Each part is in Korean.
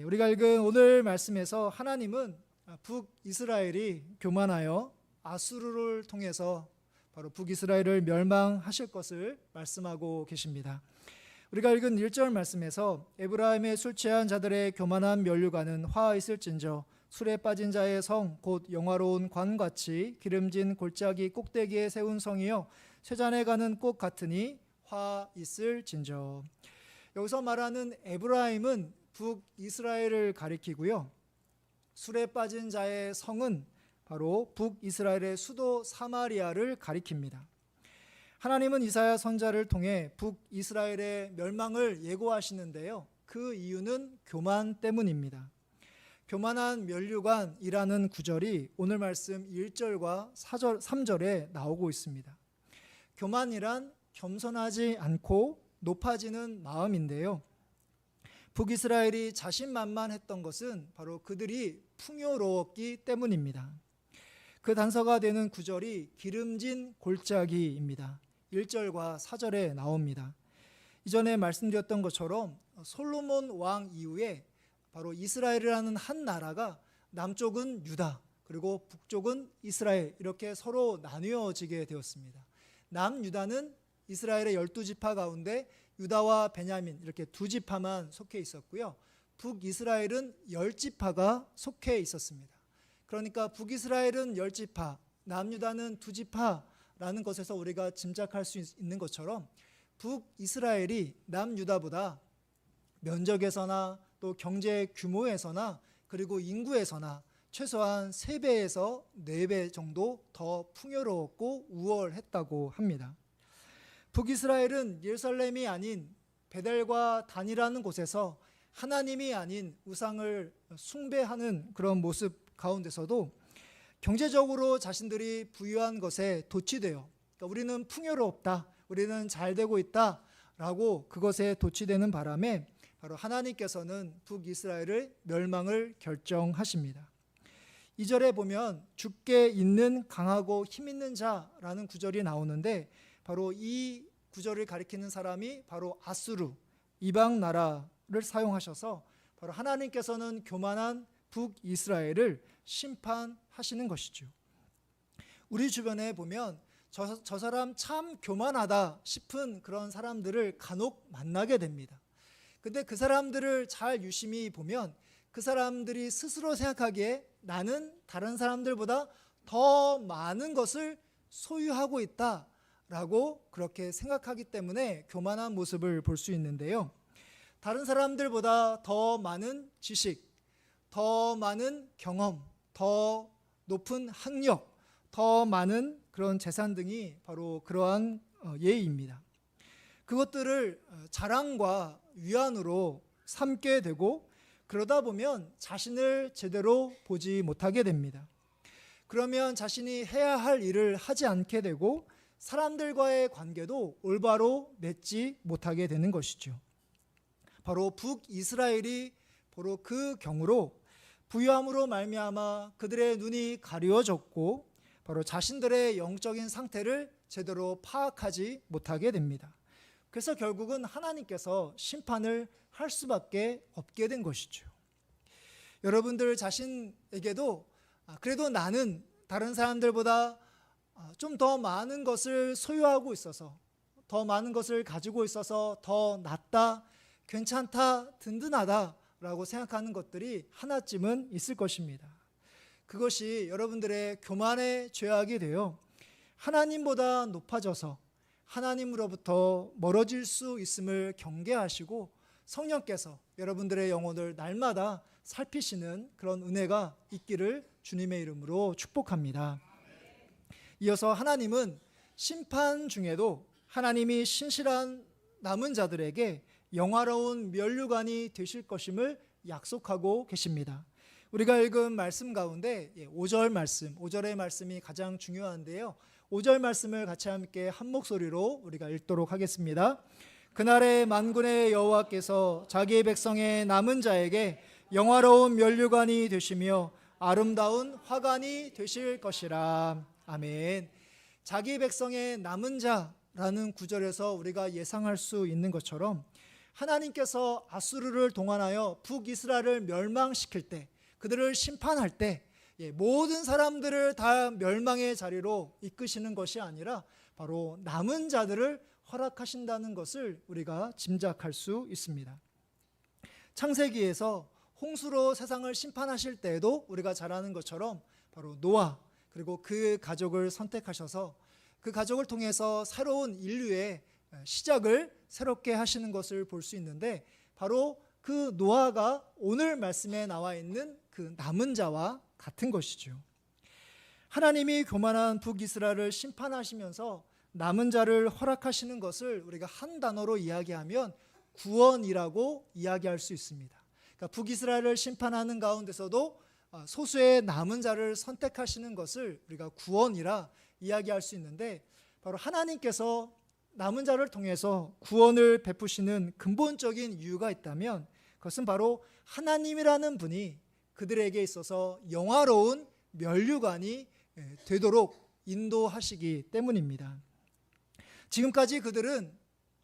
우리가 읽은 오늘 말씀에서 하나님은 북이스라엘이 교만하여 아수르를 통해서 바로 북이스라엘을 멸망하실 것을 말씀하고 계십니다. 우리가 읽은 1절 말씀에서 에브라임의 술 취한 자들의 교만한 면류관은 화 있을진저 술에 빠진 자의 성 곧 영화로운 관같이 기름진 골짜기 꼭대기에 세운 성이요 쇠잔에 가는 꽃 같으니 화 있을진저. 여기서 말하는 에브라임은 북이스라엘을 가리키고요, 술에 빠진 자의 성은 바로 북이스라엘의 수도 사마리아를 가리킵니다. 하나님은 이사야 선지자를 통해 북이스라엘의 멸망을 예고하시는데요, 그 이유는 교만 때문입니다. 교만한 면류관이라는 구절이 오늘 말씀 1절과 3절에 나오고 있습니다. 교만이란 겸손하지 않고 높아지는 마음인데요, 북이스라엘이 자신만만했던 것은 바로 그들이 풍요로웠기 때문입니다. 그 단서가 되는 구절이 기름진 골짜기입니다. 1절과 4절에 나옵니다. 이전에 말씀드렸던 것처럼 솔로몬 왕 이후에 바로 이스라엘이라는 한 나라가 남쪽은 유다 그리고 북쪽은 이스라엘 이렇게 서로 나뉘어지게 되었습니다. 남유다는 이스라엘의 12지파 가운데 유다와 베냐민 이렇게 두 지파만 속해 있었고요, 북이스라엘은 10지파가 속해 있었습니다. 그러니까 북이스라엘은 10지파, 남유다는 2지파라는 것에서 우리가 짐작할 수 있는 것처럼 북이스라엘이 남유다보다 면적에서나 또 경제 규모에서나 그리고 인구에서나 최소한 3배에서 4배 정도 더 풍요로웠고 우월했다고 합니다. 북이스라엘은 예루살렘이 아닌 베델과 단이라는 곳에서 하나님이 아닌 우상을 숭배하는 그런 모습 가운데서도 경제적으로 자신들이 부유한 것에 도취되어, 그러니까 우리는 풍요롭다, 우리는 잘 되고 있다 라고 그것에 도취되는 바람에 바로 하나님께서는 북이스라엘의 멸망을 결정하십니다. 2절에 보면 주께 있는 강하고 힘 있는 자라는 구절이 나오는데 바로 이 구절을 가리키는 사람이 바로 아수르, 이방 나라를 사용하셔서 바로 하나님께서는 교만한 북이스라엘을 심판하시는 것이죠. 우리 주변에 보면 저 사람 참 교만하다 싶은 그런 사람들을 간혹 만나게 됩니다. 근데 그 사람들을 잘 유심히 보면 그 사람들이 스스로 생각하기에 나는 다른 사람들보다 더 많은 것을 소유하고 있다라고 그렇게 생각하기 때문에 교만한 모습을 볼 수 있는데요, 다른 사람들보다 더 많은 지식, 더 많은 경험, 더 높은 학력, 더 많은 그런 재산 등이 바로 그러한 예입니다. 그것들을 자랑과 위안으로 삼게 되고 그러다 보면 자신을 제대로 보지 못하게 됩니다. 그러면 자신이 해야 할 일을 하지 않게 되고 사람들과의 관계도 올바로 맺지 못하게 되는 것이죠. 바로 북이스라엘이 바로 그 경우로 부유함으로 말미암아 그들의 눈이 가려졌고 바로 자신들의 영적인 상태를 제대로 파악하지 못하게 됩니다. 그래서 결국은 하나님께서 심판을 할 수밖에 없게 된 것이죠. 여러분들 자신에게도 그래도 나는 다른 사람들보다 좀 더 많은 것을 소유하고 있어서, 더 많은 것을 가지고 있어서 더 낫다, 괜찮다, 든든하다라고 생각하는 것들이 하나쯤은 있을 것입니다. 그것이 여러분들의 교만의 죄악이 되어 하나님보다 높아져서 하나님으로부터 멀어질 수 있음을 경계하시고 성령께서 여러분들의 영혼을 날마다 살피시는 그런 은혜가 있기를 주님의 이름으로 축복합니다. 이어서 하나님은 심판 중에도 하나님이 신실한 남은 자들에게 영화로운 면류관이 되실 것임을 약속하고 계십니다. 우리가 읽은 말씀 가운데 5절 말씀, 5절의 말씀이 가장 중요한데요, 5절 말씀을 같이 함께 한 목소리로 우리가 읽도록 하겠습니다. 그날에 만군의 여호와께서 자기 백성의 남은 자에게 영화로운 면류관이 되시며 아름다운 화관이 되실 것이라. 아멘. 자기 백성의 남은 자라는 구절에서 우리가 예상할 수 있는 것처럼 하나님께서 아수르를 동원하여 북이스라엘을 멸망시킬 때, 그들을 심판할 때 모든 사람들을 다 멸망의 자리로 이끄시는 것이 아니라 바로 남은 자들을 허락하신다는 것을 우리가 짐작할 수 있습니다. 창세기에서 홍수로 세상을 심판하실 때에도 우리가 잘 아는 것처럼 바로 노아 그리고 그 가족을 선택하셔서 그 가족을 통해서 새로운 인류의 시작을 새롭게 하시는 것을 볼 수 있는데, 바로 그 노아가 오늘 말씀에 나와 있는 그 남은 자와 같은 것이죠. 하나님이 교만한 북이스라엘을 심판하시면서 남은 자를 허락하시는 것을 우리가 한 단어로 이야기하면 구원이라고 이야기할 수 있습니다. 그러니까 북이스라엘을 심판하는 가운데서도 소수의 남은 자를 선택하시는 것을 우리가 구원이라 이야기할 수 있는데, 바로 하나님께서 남은 자를 통해서 구원을 베푸시는 근본적인 이유가 있다면 그것은 바로 하나님이라는 분이 그들에게 있어서 영화로운 면류관이 되도록 인도하시기 때문입니다. 지금까지 그들은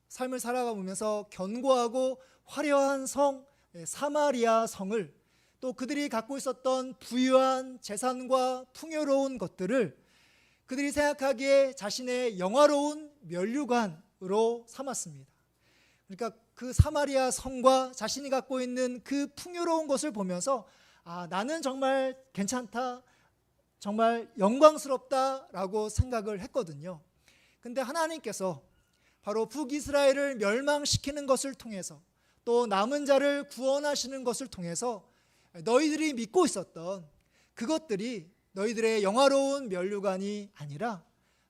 삶을 살아가면서 견고하고 화려한 성 사마리아 성을, 또 그들이 갖고 있었던 부유한 재산과 풍요로운 것들을 그들이 생각하기에 자신의 영화로운 면류관으로 삼았습니다. 그러니까 그 사마리아 성과 자신이 갖고 있는 그 풍요로운 것을 보면서 나는 정말 괜찮다, 정말 영광스럽다라고 생각을 했거든요. 근데 하나님께서 바로 북이스라엘을 멸망시키는 것을 통해서 또 남은 자를 구원하시는 것을 통해서 너희들이 믿고 있었던 그것들이 너희들의 영화로운 면류관이 아니라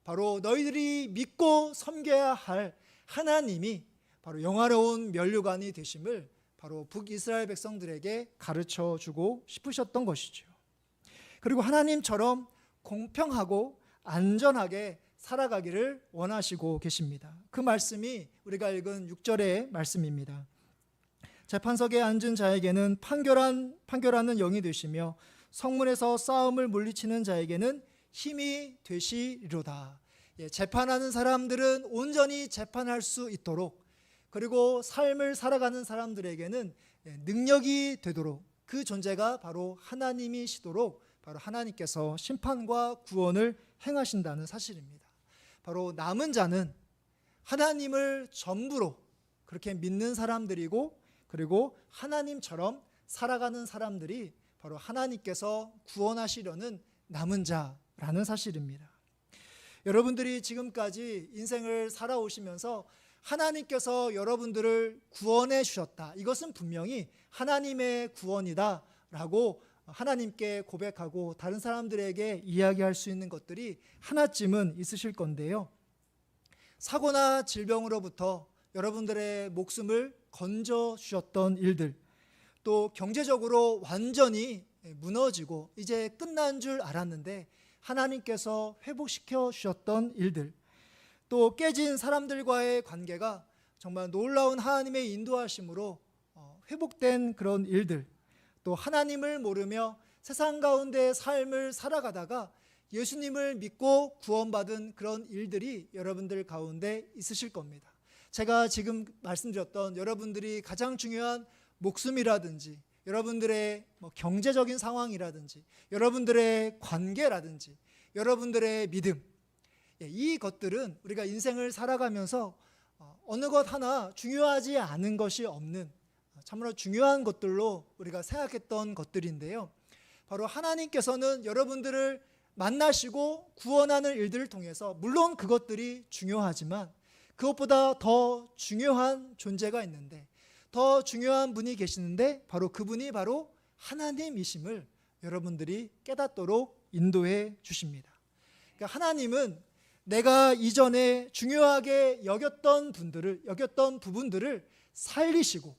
바로 너희들이 믿고 섬겨야 할 하나님이 바로 영화로운 면류관이 되심을 바로 북이스라엘 백성들에게 가르쳐 주고 싶으셨던 것이죠. 그리고 하나님처럼 공평하고 안전하게 살아가기를 원하시고 계십니다. 그 말씀이 우리가 읽은 6절의 말씀입니다. 재판석에 앉은 자에게는 판결하는 영이 되시며 성문에서 싸움을 물리치는 자에게는 힘이 되시리로다. 재판하는 사람들은 온전히 재판할 수 있도록, 그리고 삶을 살아가는 사람들에게는 능력이 되도록, 그 존재가 바로 하나님이시도록 바로 하나님께서 심판과 구원을 행하신다는 사실입니다. 바로 남은 자는 하나님을 전부로 그렇게 믿는 사람들이고, 그리고 하나님처럼 살아가는 사람들이 바로 하나님께서 구원하시려는 남은 자라는 사실입니다. 여러분들이 지금까지 인생을 살아오시면서 하나님께서 여러분들을 구원해 주셨다, 이것은 분명히 하나님의 구원이다라고 하나님께 고백하고 다른 사람들에게 이야기할 수 있는 것들이 하나쯤은 있으실 건데요. 사고나 질병으로부터 여러분들의 목숨을 건져 주셨던 일들, 또 경제적으로 완전히 무너지고 이제 끝난 줄 알았는데 하나님께서 회복시켜 주셨던 일들, 또 깨진 사람들과의 관계가 정말 놀라운 하나님의 인도하심으로 회복된 그런 일들, 또 하나님을 모르며 세상 가운데 삶을 살아가다가 예수님을 믿고 구원받은 그런 일들이 여러분들 가운데 있으실 겁니다. 제가 지금 말씀드렸던 여러분들이 가장 중요한 목숨이라든지 여러분들의 경제적인 상황이라든지 여러분들의 관계라든지 여러분들의 믿음, 이 것들은 우리가 인생을 살아가면서 어느 것 하나 중요하지 않은 것이 없는 참으로 중요한 것들로 우리가 생각했던 것들인데요. 바로 하나님께서는 여러분들을 만나시고 구원하는 일들을 통해서 물론 그것들이 중요하지만 그것보다 더 중요한 존재가 있는데, 더 중요한 분이 계시는데 바로 그분이 바로 하나님이심을 여러분들이 깨닫도록 인도해 주십니다. 그러니까 하나님은 내가 이전에 중요하게 여겼던 부분들을 살리시고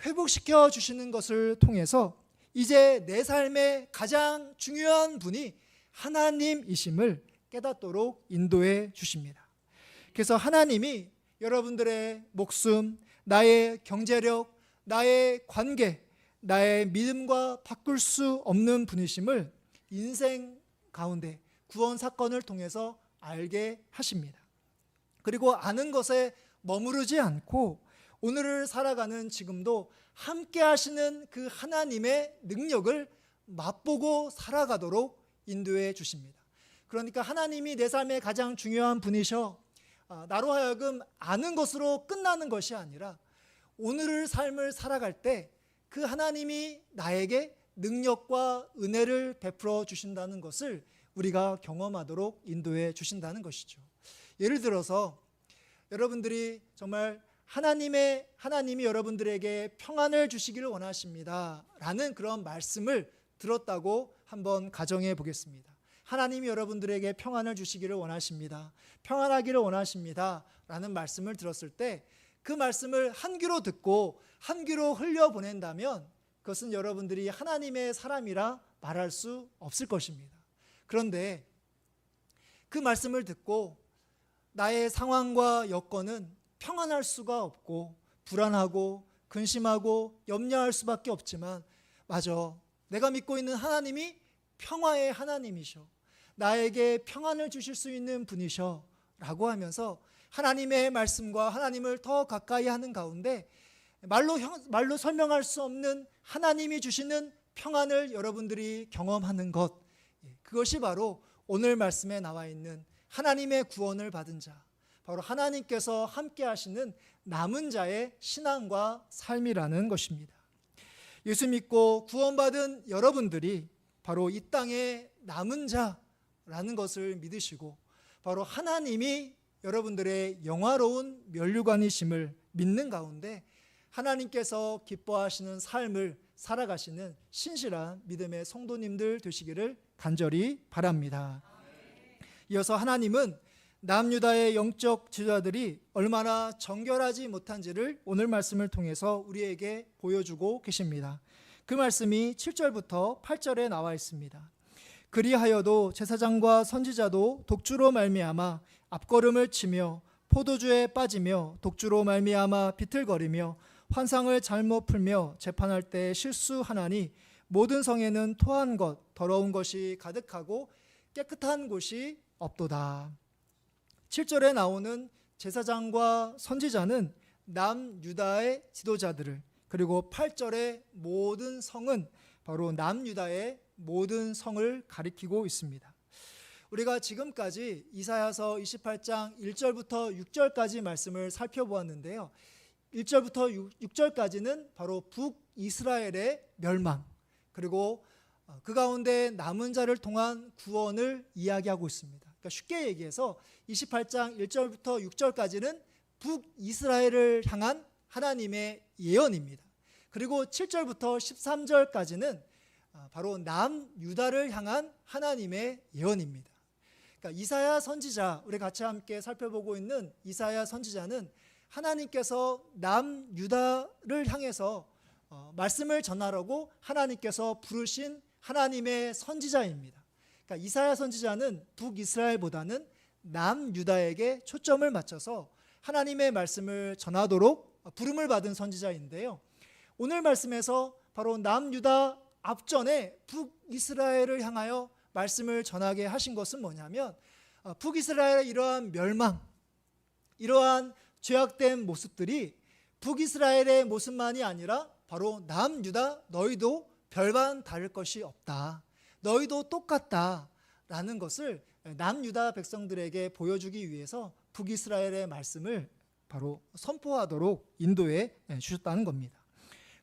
회복시켜 주시는 것을 통해서 이제 내 삶의 가장 중요한 분이 하나님이심을 깨닫도록 인도해 주십니다. 그래서 하나님이 여러분들의 목숨, 나의 경제력, 나의 관계, 나의 믿음과 바꿀 수 없는 분이심을 인생 가운데 구원 사건을 통해서 알게 하십니다. 그리고 아는 것에 머무르지 않고 오늘을 살아가는 지금도 함께 하시는 그 하나님의 능력을 맛보고 살아가도록 인도해 주십니다. 그러니까 하나님이 내 삶의 가장 중요한 분이셔. 나로 하여금 아는 것으로 끝나는 것이 아니라 오늘을 삶을 살아갈 때 그 하나님이 나에게 능력과 은혜를 베풀어 주신다는 것을 우리가 경험하도록 인도해 주신다는 것이죠. 예를 들어서 여러분들이 정말 하나님이 여러분들에게 평안을 주시기를 원하십니다 라는 그런 말씀을 들었다고 한번 가정해 보겠습니다. 하나님이 여러분들에게 평안을 주시기를 원하십니다, 평안하기를 원하십니다 라는 말씀을 들었을 때 그 말씀을 한 귀로 듣고 한 귀로 흘려보낸다면 그것은 여러분들이 하나님의 사람이라 말할 수 없을 것입니다. 그런데 그 말씀을 듣고 나의 상황과 여건은 평안할 수가 없고 불안하고 근심하고 염려할 수밖에 없지만 맞아, 내가 믿고 있는 하나님이 평화의 하나님이셔, 나에게 평안을 주실 수 있는 분이셔 라고 하면서 하나님의 말씀과 하나님을 더 가까이 하는 가운데 말로 설명할 수 없는 하나님이 주시는 평안을 여러분들이 경험하는 것, 그것이 바로 오늘 말씀에 나와 있는 하나님의 구원을 받은 자, 바로 하나님께서 함께 하시는 남은 자의 신앙과 삶이라는 것입니다. 예수 믿고 구원받은 여러분들이 바로 이 땅의 남은 자라는 것을 믿으시고 바로 하나님이 여러분들의 영화로운 면류관이심을 믿는 가운데 하나님께서 기뻐하시는 삶을 살아가시는 신실한 믿음의 성도님들 되시기를 간절히 바랍니다. 이어서 하나님은 남유다의 영적 지도자들이 얼마나 정결하지 못한지를 오늘 말씀을 통해서 우리에게 보여주고 계십니다. 그 말씀이 7절부터 8절에 나와 있습니다. 그리하여도 제사장과 선지자도 독주로 말미암아 앞걸음을 치며 포도주에 빠지며 독주로 말미암아 비틀거리며 환상을 잘못 풀며 재판할 때 실수하나니 모든 성에는 토한 것 더러운 것이 가득하고 깨끗한 곳이 없도다. 7절에 나오는 제사장과 선지자는 남유다의 지도자들을, 그리고 8절의 모든 성은 바로 남유다의 모든 성을 가리키고 있습니다. 우리가 지금까지 이사야서 28장 1절부터 6절까지 말씀을 살펴보았는데요. 1절부터 6절까지는 바로 북이스라엘의 멸망, 그리고 그 가운데 남은 자를 통한 구원을 이야기하고 있습니다. 그러니까 쉽게 얘기해서 28장 1절부터 6절까지는 북이스라엘을 향한 하나님의 예언입니다. 그리고 7절부터 13절까지는 바로 남유다를 향한 하나님의 예언입니다. 그러니까 이사야 선지자, 우리 같이 함께 살펴보고 있는 이사야 선지자는 하나님께서 남유다를 향해서 말씀을 전하라고 하나님께서 부르신 하나님의 선지자입니다. 그러니까 이사야 선지자는 북이스라엘보다는 남유다에게 초점을 맞춰서 하나님의 말씀을 전하도록 부름을 받은 선지자인데요. 오늘 말씀에서 바로 남유다 앞전에 북이스라엘을 향하여 말씀을 전하게 하신 것은 뭐냐면 북이스라엘의 이러한 멸망, 이러한 죄악된 모습들이 북이스라엘의 모습만이 아니라 바로 남유다 너희도 별반 다를 것이 없다, 너희도 똑같다라는 것을 남유다 백성들에게 보여주기 위해서 북이스라엘의 말씀을 바로 선포하도록 인도해 주셨다는 겁니다.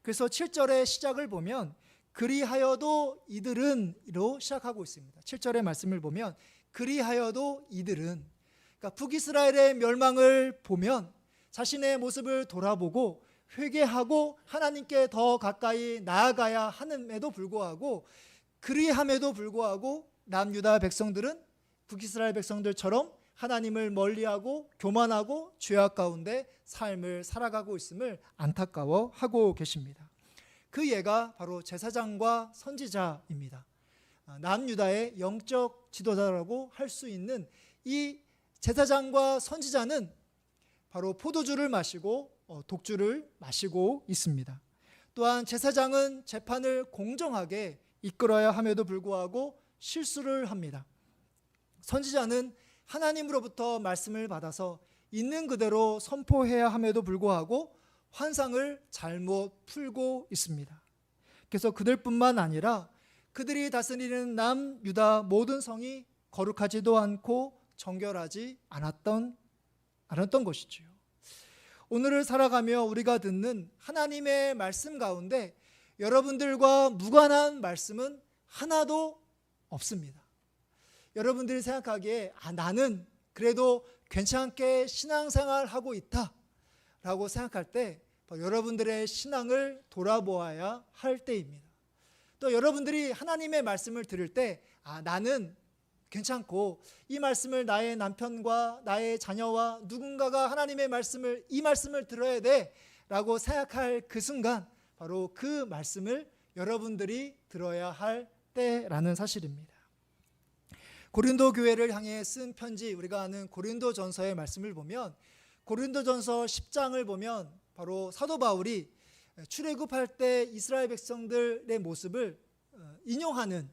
그래서 7절의 시작을 보면 그리하여도 이들은로 시작하고 있습니다. 7절의 말씀을 보면 그리하여도 이들은, 그러니까 북이스라엘의 멸망을 보면 자신의 모습을 돌아보고 회개하고 하나님께 더 가까이 나아가야 함에도 불구하고, 그리함에도 불구하고 남유다 백성들은 북이스라엘 백성들처럼 하나님을 멀리하고 교만하고 죄악 가운데 삶을 살아가고 있음을 안타까워하고 계십니다. 그 예가 바로 제사장과 선지자입니다. 남유다의 영적 지도자라고 할 수 있는 이 제사장과 선지자는 바로 포도주를 마시고 독주를 마시고 있습니다. 또한 제사장은 재판을 공정하게 이끌어야 함에도 불구하고 실수를 합니다. 선지자는 하나님으로부터 말씀을 받아서 있는 그대로 선포해야 함에도 불구하고 환상을 잘못 풀고 있습니다. 그래서 그들뿐만 아니라 그들이 다스리는 남유다 모든 성이 거룩하지도 않고 정결하지 않았던 것이지요. 오늘을 살아가며 우리가 듣는 하나님의 말씀 가운데 여러분들과 무관한 말씀은 하나도 없습니다. 여러분들이 생각하기에 나는 그래도 괜찮게 신앙생활하고 있다 라고 생각할 때 여러분들의 신앙을 돌아보아야 할 때입니다. 또 여러분들이 하나님의 말씀을 들을 때 나는 괜찮고 이 말씀을 나의 남편과 나의 자녀와 누군가가 하나님의 이 말씀을 들어야 돼 라고 생각할 그 순간 바로 그 말씀을 여러분들이 들어야 할 때라는 사실입니다. 고린도 교회를 향해 쓴 편지, 우리가 아는 고린도전서의 말씀을 보면 고린도전서 10장을 보면 바로 사도 바울이 출애굽할 때 이스라엘 백성들의 모습을 인용하는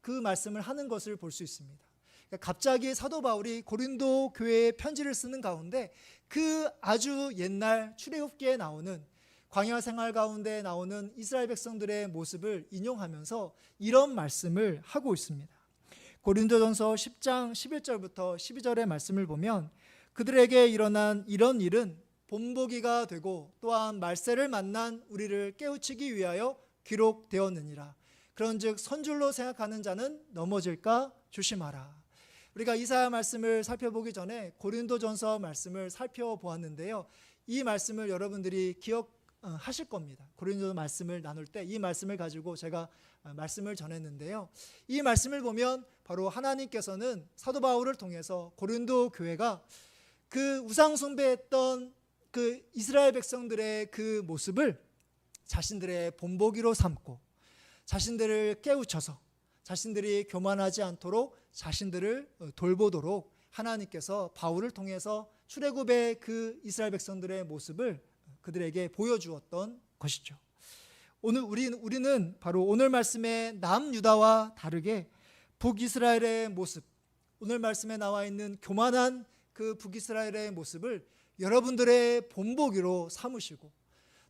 그 말씀을 하는 것을 볼 수 있습니다. 그러니까 갑자기 사도 바울이 고린도 교회에 편지를 쓰는 가운데 그 아주 옛날 출애굽기에 나오는 광야 생활 가운데 나오는 이스라엘 백성들의 모습을 인용하면서 이런 말씀을 하고 있습니다. 고린도전서 10장 11절부터 12절의 말씀을 보면 그들에게 일어난 이런 일은 본보기가 되고 또한 말세를 만난 우리를 깨우치기 위하여 기록되었느니라. 그런즉 선줄로 생각하는 자는 넘어질까 조심하라. 우리가 이사야 말씀을 살펴보기 전에 고린도전서 말씀을 살펴보았는데요. 이 말씀을 여러분들이 기억하실 겁니다. 고린도 말씀을 나눌 때 이 말씀을 가지고 제가 말씀을 전했는데요. 이 말씀을 보면 바로 하나님께서는 사도 바울을 통해서 고린도 교회가 그 우상 숭배했던 그 이스라엘 백성들의 그 모습을 자신들의 본보기로 삼고 자신들을 깨우쳐서 자신들이 교만하지 않도록 자신들을 돌보도록 하나님께서 바울을 통해서 출애굽의 그 이스라엘 백성들의 모습을 그들에게 보여주었던 것이죠. 오늘 우리는 바로 오늘 말씀의 남유다와 다르게 북이스라엘의 모습, 오늘 말씀에 나와 있는 교만한 그 북이스라엘의 모습을 여러분들의 본보기로 삼으시고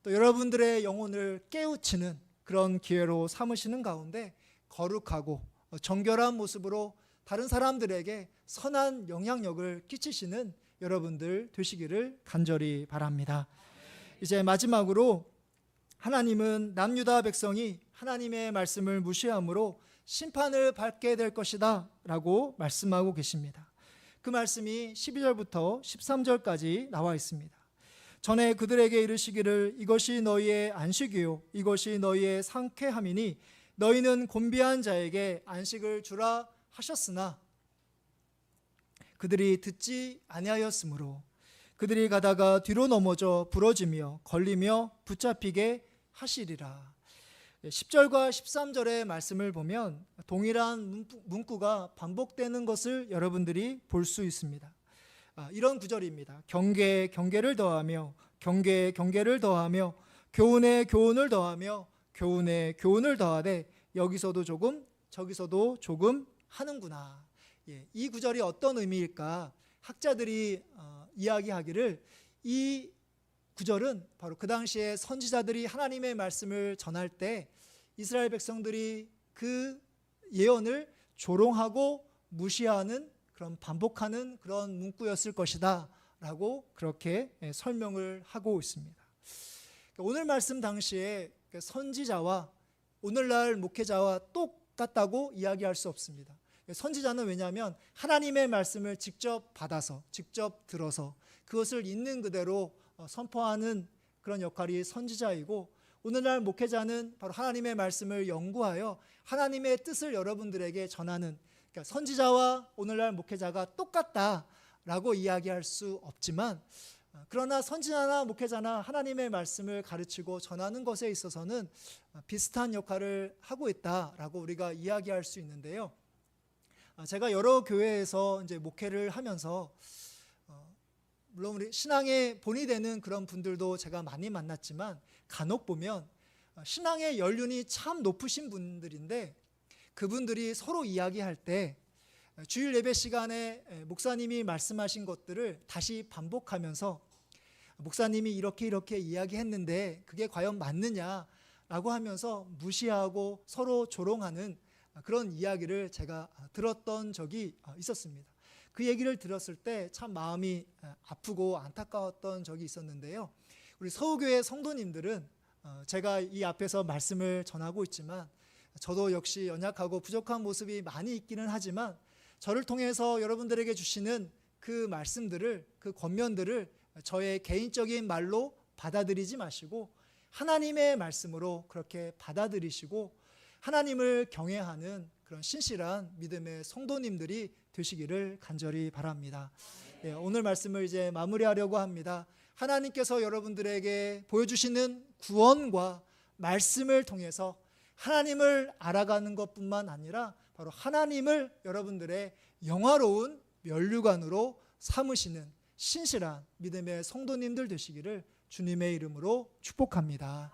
또 여러분들의 영혼을 깨우치는 그런 기회로 삼으시는 가운데 거룩하고 정결한 모습으로 다른 사람들에게 선한 영향력을 끼치시는 여러분들 되시기를 간절히 바랍니다. 이제 마지막으로 하나님은 남유다 백성이 하나님의 말씀을 무시함으로 심판을 받게 될 것이다 라고 말씀하고 계십니다. 그 말씀이 12절부터 13절까지 나와 있습니다. 전에 그들에게 이르시기를 이것이 너희의 안식이요 이것이 너희의 상쾌함이니 너희는 곤비한 자에게 안식을 주라 하셨으나 그들이 듣지 아니하였으므로 그들이 가다가 뒤로 넘어져 부러지며 걸리며 붙잡히게 하시리라. 10절과 13절의 말씀을 보면 동일한 문구가 반복되는 것을 여러분들이 볼 수 있습니다. 이런 구절입니다. 경계에 경계를 더하며 경계에 경계를 더하며 교훈에 교훈을 더하며 교훈에 교훈을 더하되 여기서도 조금 저기서도 조금 하는구나. 이 구절이 어떤 의미일까? 학자들이 이야기하기를 이 구절은 바로 그 당시에 선지자들이 하나님의 말씀을 전할 때 이스라엘 백성들이 그 예언을 조롱하고 무시하는 그런 반복하는 그런 문구였을 것이다 라고 그렇게 설명을 하고 있습니다. 오늘 말씀 당시에 선지자와 오늘날 목회자와 똑같다고 이야기할 수 없습니다. 선지자는 왜냐하면 하나님의 말씀을 직접 받아서 직접 들어서 그것을 있는 그대로 선포하는 그런 역할이 선지자이고 오늘날 목회자는 바로 하나님의 말씀을 연구하여 하나님의 뜻을 여러분들에게 전하는, 그러니까 선지자와 오늘날 목회자가 똑같다라고 이야기할 수 없지만 그러나 선지자나 목회자나 하나님의 말씀을 가르치고 전하는 것에 있어서는 비슷한 역할을 하고 있다라고 우리가 이야기할 수 있는데요. 제가 여러 교회에서 이제 목회를 하면서 물론 우리 신앙에 본이 되는 그런 분들도 제가 많이 만났지만 간혹 보면 신앙의 연륜이 참 높으신 분들인데 그분들이 서로 이야기할 때 주일 예배 시간에 목사님이 말씀하신 것들을 다시 반복하면서 목사님이 이렇게 이야기했는데 그게 과연 맞느냐라고 하면서 무시하고 서로 조롱하는 그런 이야기를 제가 들었던 적이 있었습니다. 그 얘기를 들었을 때 참 마음이 아프고 안타까웠던 적이 있었는데요. 우리 서우교회 성도님들은 제가 이 앞에서 말씀을 전하고 있지만 저도 역시 연약하고 부족한 모습이 많이 있기는 하지만 저를 통해서 여러분들에게 주시는 그 말씀들을, 그 권면들을 저의 개인적인 말로 받아들이지 마시고 하나님의 말씀으로 그렇게 받아들이시고 하나님을 경외하는 그런 신실한 믿음의 성도님들이 되시기를 간절히 바랍니다. 오늘 말씀을 이제 마무리하려고 합니다. 하나님께서 여러분들에게 보여주시는 구원과 말씀을 통해서 하나님을 알아가는 것뿐만 아니라 바로 하나님을 여러분들의 영화로운 면류관으로 삼으시는 신실한 믿음의 성도님들 되시기를 주님의 이름으로 축복합니다.